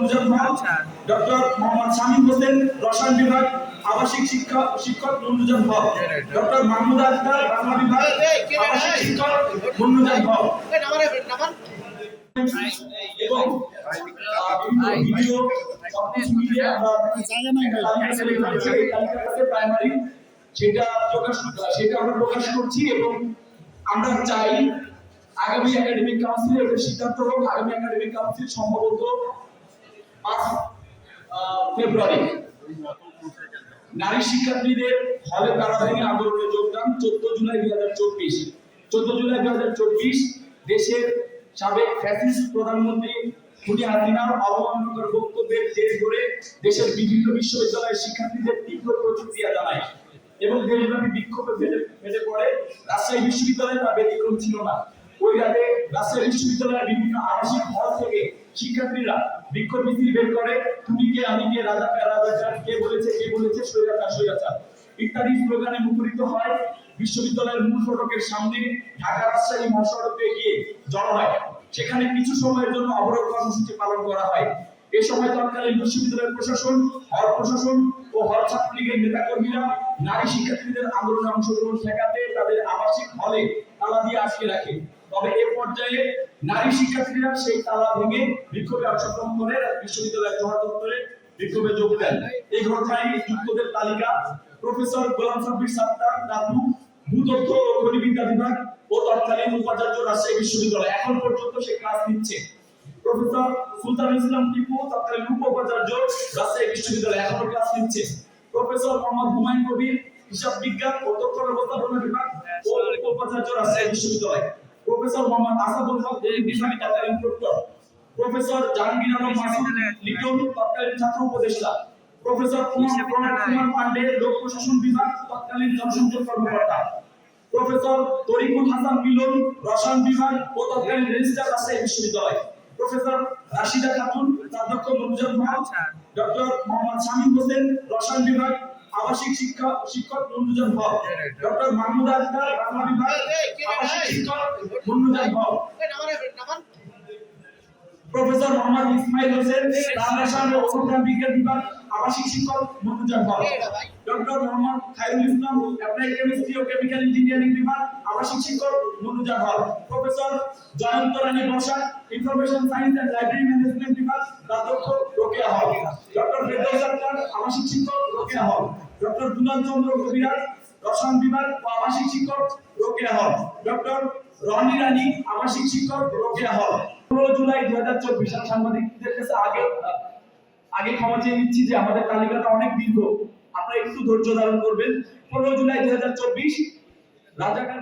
নুরুজান Haque, doctor Mohammad Shamim Hossain, রসায়ন বিভাগ, আবাসিক শিক্ষক নুরুজান হক, ডক্টর মাহমুদ আক্তার, বাংলা বিভাগ, আবাসিক শিক্ষক নুরুজান হক এবং ভিডিও সবকিছু মিলে আমরা প্রাইমারি সেটা আমরা প্রকাশ করছি এবং আমরা চাই আগামী একাডেমিক কাউন্সিল এর সিদ্ধান্ত হোক। আগামী একাডেমিক কাউন্সিল সম্ভবত 5 ফেব্রুয়ারি নারী শিক্ষার্থীদের হলে তারা ভেঙে আন্দোলনে যোগদান 14 জুলাই 2024 দেশের সাবেক ফ্যাসিস্ট প্রধানমন্ত্রী খুনি হাসিনার অবমাননাকর বক্তব্যের জের ধরে দেশের বিভিন্ন বিশ্ববিদ্যালয়ের শিক্ষার্থীদের তীব্র প্রতিক্রিয়া জানায় এবং দেশব্যাপী বিক্ষোভে ফেটে পড়ে। রাজশাহী বিশ্ববিদ্যালয়ে তা ব্যতিক্রম ছিল না। ওই রাতে রাজশাহী বিশ্ববিদ্যালয়ের বিভিন্ন আবাসিক হল থেকে শিক্ষার্থীরা বিক্ষোভ মিছিল বের করে তুমি কে আমি কে রাজা রাজাকার কে বলেছে স্বৈরাচার ইত্যাদি স্লোগানে মুখরিত হয়। বিশ্ববিদ্যালয়ের মূল ফটকের সামনে ঢাকা রাজশাহী মহাসড়কে গিয়ে জড়ো হয়। সেখানে কিছু সময়ের জন্য অবরোধ কর্মসূচি পালন করা হয়। এই সময় তৎকালীন বিশ্ববিদ্যালয়ের প্রশাসন, হল প্রশাসন ও হল ছাত্রলীগের নেতাকর্মীরা নারী শিক্ষার্থীদের আন্দোলনে অংশগ্রহণ ঠেকাতে তাদের আবাসিক হলে তালা দিয়ে আটকে রাখে। তবে এ পর্যায়ে নারী শিক্ষার্থীরা সেই তালা ভেঙে বিক্ষোভে অংশগ্রহণ করে বিশ্ববিদ্যালয়ের জহর দপ্তরে বিক্ষোভে যোগ দেন। এই ঘটনায় যুক্তদের তালিকা প্রফেসর গোলাম সাব্বির সাত্তার দাদু, ভূতত্ত্ব ও খনিবিদ্যা বিভাগ ও তৎকালীন উপাচার্য রাজশাহী বিশ্ববিদ্যালয়, এখন পর্যন্ত সে ক্লাস নিচ্ছে। প্রফেসর সুলতান ইসলাম টিপু, তৎকালীন উপাচার্য রাজশাহী বিশ্ববিদ্যালয়, এখনো ক্লাস নিচ্ছে। প্রফেসর মোহাম্মদ হুমায়ুন কবির, হিসাব বিজ্ঞান ও তথ্য ব্যবস্থাপনা বিভাগ ও উপাচার্য রাজশাহী বিশ্ববিদ্যালয়। প্রফেসর মোহাম্মদ আসাদুল হক, তৎকালীন প্রক্টর। প্রফেসর জাহাঙ্গীর আলম মাসুদ লিটন, তৎকালীন ছাত্র উপদেষ্টা। প্রফেসর কুমার পান্ডে, লোক প্রশাসন বিভাগ, তৎকালীন জনসংযোগ কর্মকর্তা। প্রফেসর তরিকুল হাসান মিলন, রসায়ন বিভাগ ও তৎকালীন রেজিস্ট্রার রাজশাহী বিশ্ববিদ্যালয়। প্রফেসর রাশিদা খাতুন, অধ্যক্ষ নুরুজান হক, ডক্টর মোহাম্মদ শামীম হোসেন, রসায়ন বিভাগ, আবাসিক শিক্ষক নুরুজান হক, ডক্টর মাহমুদ আক্তার, বাংলা বিভাগ, আবাসিক শিক্ষক নুরুজান হক, প্রফেসর মোহাম্মদ ইসমাইল হোসেন, রসায়ন ও অনুপ্রাণ বিজ্ঞান বিভাগ, আবাসিক শিক্ষক Nurujan Haque, doctor Mohammad Khairul Islam, applied chemistry ও কেমিক্যাল ইঞ্জিনিয়ারিং বিভাগ, আবাসিক শিক্ষক Nurujan Haque, professor Jayanta Rani Basak, information science and library management বিভাগ, অধ্যক্ষ রোকেয়া হক, ডক্টর ফেরদৌস আক্তার, আবাসিক শিক্ষক রোকেয়া হক, ডক্টর দুলাল চন্দ্র কবিরাজ, রসায়ন বিভাগ ও আবাসিক শিক্ষক রোকেয়া হক, ডক্টর রনি রানী, আবাসিক শিক্ষক রোকেয়া হক। 15 জুলাই 2024 সাংবাদিকদের কাছে আগে ক্ষমা চেয়ে নিচ্ছি যে আমাদের তালিকাটা অনেক দীর্ঘ, আপনারা একটু ধৈর্য ধারণ করবেন। 15 জুলাই 2024 রাজাকার